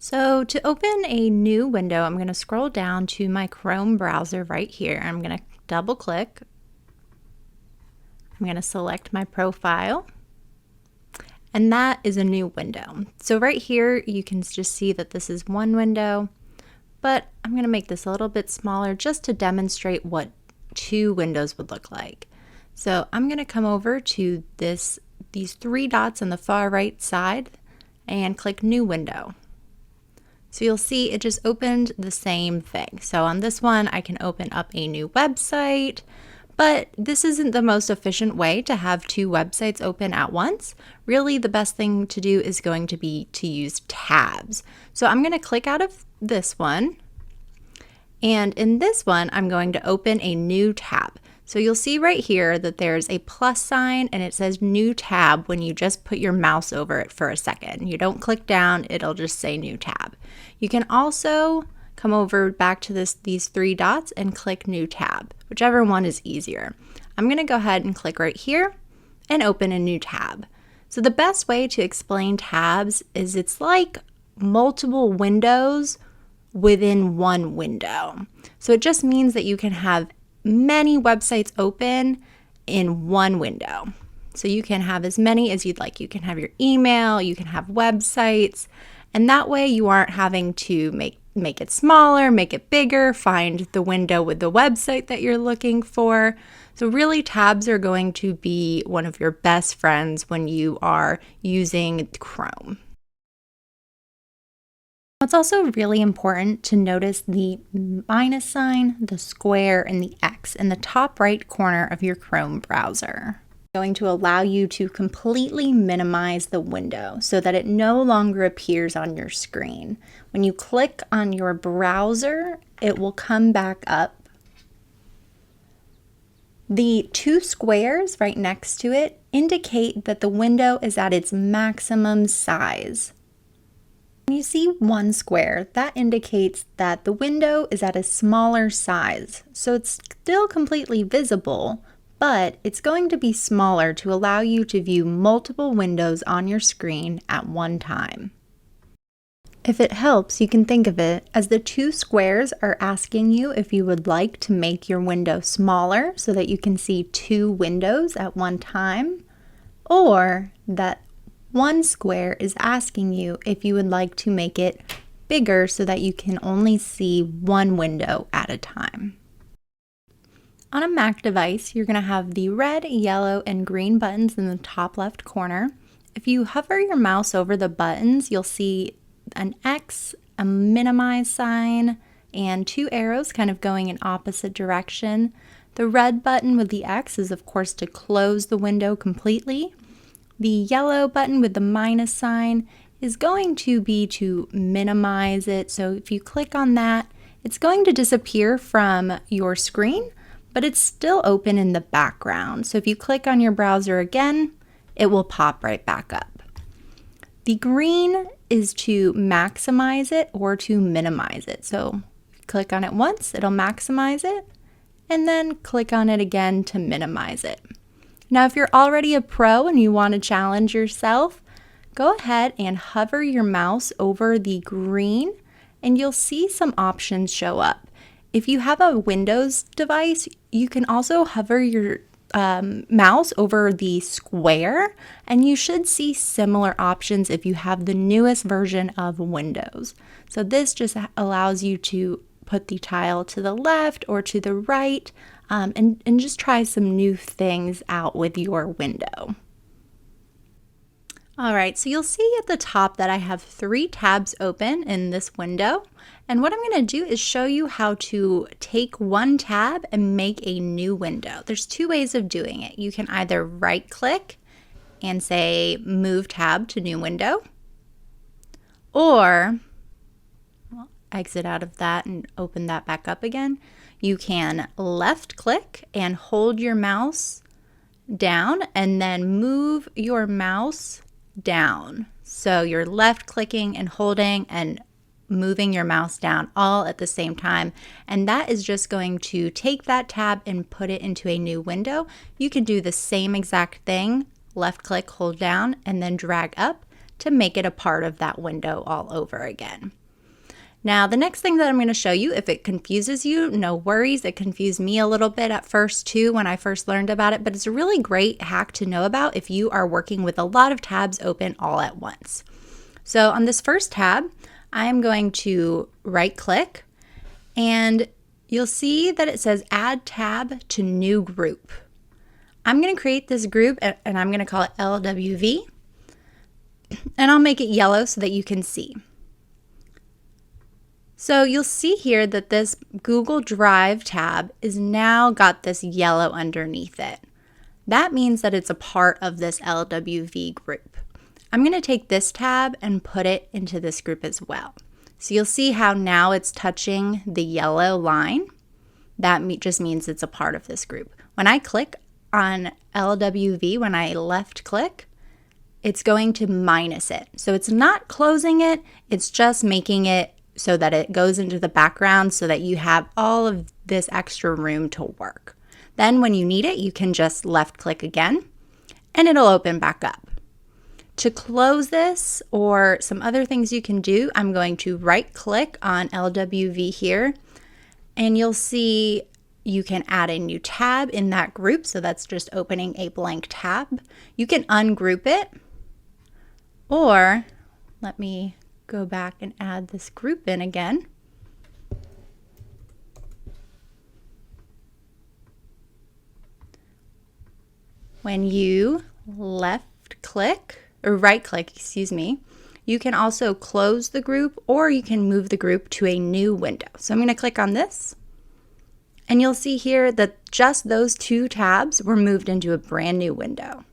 So to open a new window, I'm going to scroll down to my Chrome browser right here. I'm going to double click. I'm going to select my profile. And that is a new window. So right here, you can just see that this is one window, but I'm going to make this a little bit smaller just to demonstrate what two windows would look like. So I'm going to come over to these three dots on the far right side and click New Window. So you'll see it just opened the same thing. So on this one, I can open up a new website, but this isn't the most efficient way to have two websites open at once. Really, the best thing to do is going to be to use tabs. So I'm going to click out of this one, and in this one, I'm going to open a new tab. So you'll see right here that there's a plus sign and it says new tab when you just put your mouse over it for a second. You don't click down, it'll just say new tab. You can also come over back to these three dots and click new tab, whichever one is easier. I'm going to go ahead and click right here and open a new tab. So the best way to explain tabs is it's like multiple windows within one window. So it just means that you can have many websites open in one window. So you can have as many as you'd like. You can have your email, you can have websites, and that way you aren't having to make it smaller, make it bigger, find the window with the website that you're looking for. So really, tabs are going to be one of your best friends when you are using Chrome. It's also really important to notice the minus sign, the square, and the X in the top right corner of your Chrome browser. It's going to allow you to completely minimize the window so that it no longer appears on your screen. When you click on your browser, it will come back up. The two squares right next to it indicate that the window is at its maximum size. When you see one square, that indicates that the window is at a smaller size. So it's still completely visible, but it's going to be smaller to allow you to view multiple windows on your screen at one time. If it helps, you can think of it as the two squares are asking you if you would like to make your window smaller so that you can see two windows at one time, or that one square is asking you if you would like to make it bigger so that you can only see one window at a time. On a Mac device, you're going to have the red, yellow, and green buttons in the top left corner. If you hover your mouse over the buttons, you'll see an X, a minimize sign, and two arrows kind of going in opposite direction. The red button with the X is, of course, to close the window completely. The yellow button with the minus sign is going to be to minimize it. So if you click on that, it's going to disappear from your screen, but it's still open in the background. So if you click on your browser again, it will pop right back up. The green is to maximize it or to minimize it. So click on it once, it'll maximize it, and then click on it again to minimize it. Now, if you're already a pro and you want to challenge yourself, go ahead and hover your mouse over the green and you'll see some options show up. If you have a Windows device, you can also hover your mouse over the square and you should see similar options if you have the newest version of Windows. So this just allows you to put the tile to the left or to the right, and just try some new things out with your window. All right, so you'll see at the top that I have three tabs open in this window. And what I'm going to do is show you how to take one tab and make a new window. There's two ways of doing it. You can either right click and say move tab to new window, or exit out of that and open that back up again. You can left click and hold your mouse down and then move your mouse down. So you're left clicking and holding and moving your mouse down all at the same time. And that is just going to take that tab and put it into a new window. You can do the same exact thing, left click, hold down, and then drag up to make it a part of that window all over again. Now, the next thing that I'm going to show you, if it confuses you, no worries. It confused me a little bit at first too when I first learned about it, but it's a really great hack to know about if you are working with a lot of tabs open all at once. So on this first tab, I'm going to right click and you'll see that it says Add Tab to New Group. I'm going to create this group and I'm going to call it LWV, and I'll make it yellow so that you can see. So you'll see here that this Google Drive tab is now got this yellow underneath it. That means that it's a part of this LWV group. I'm going to take this tab and put it into this group as well. So you'll see how now it's touching the yellow line. That just means it's a part of this group. When I click on LWV, when I left click, it's going to minus it. So it's not closing it, it's just making it so that it goes into the background so that you have all of this extra room to work. Then when you need it, you can just left click again and it'll open back up. To close this or some other things you can do, I'm going to right click on LWV here and you'll see you can add a new tab in that group. So that's just opening a blank tab. You can ungroup it, or let me go back and add this group in again. When you left click, or right click, excuse me, you can also close the group or you can move the group to a new window. So I'm going to click on this and you'll see here that just those two tabs were moved into a brand new window.